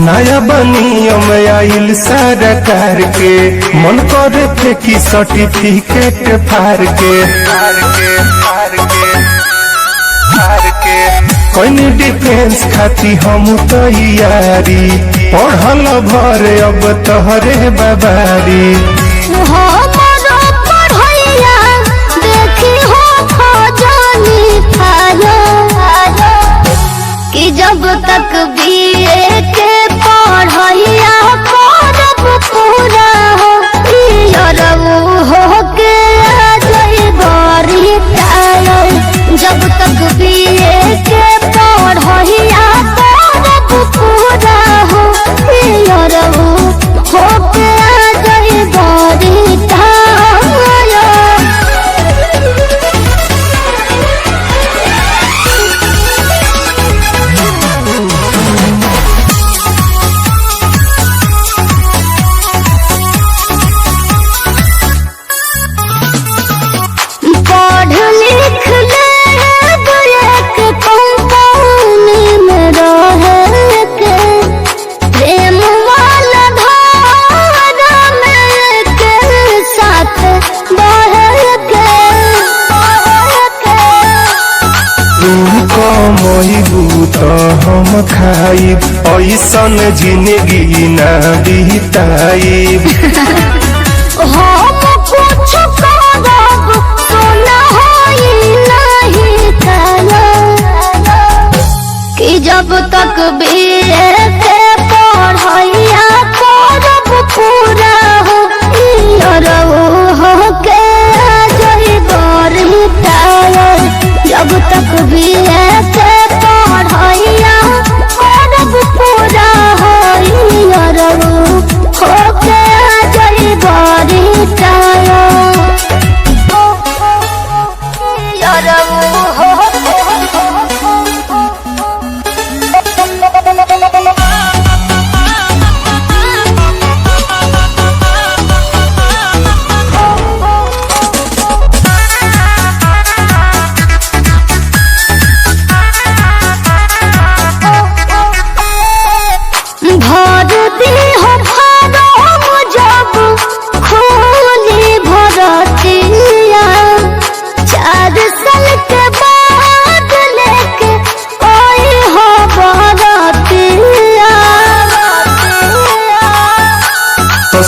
नया बनियम आइल सरकार के मन करे फेंकी सर्टिफिकेट फार के कोई डिफेंस खाती हम तैयारी पढ़ल भर अब तोहरे बाबारी कि जब तक बीए के पढ़ैया करब पूरा हो के जब तक बीए के पढ़ैया करब पूरा हो के हम खाइब ऐसन जिंदगी ना बीताइब हम कुछ करब सोना होई नहीं कि जब तक बीए के पढ़ैया करब पूरा हो के जब तक बीए के पढ़ैया करब पूरा हो के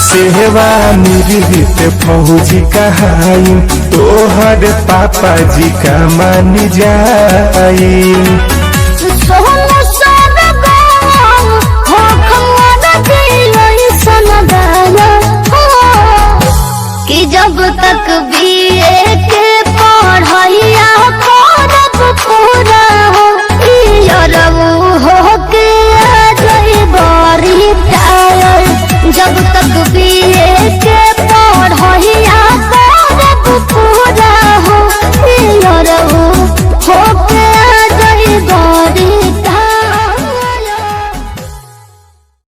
सेवा निवृत्त फौजी कहाई तोहर पापा जी का मान जाई कि जब तक बीए के पढ़ैया करब पूरा हो के जब तक भी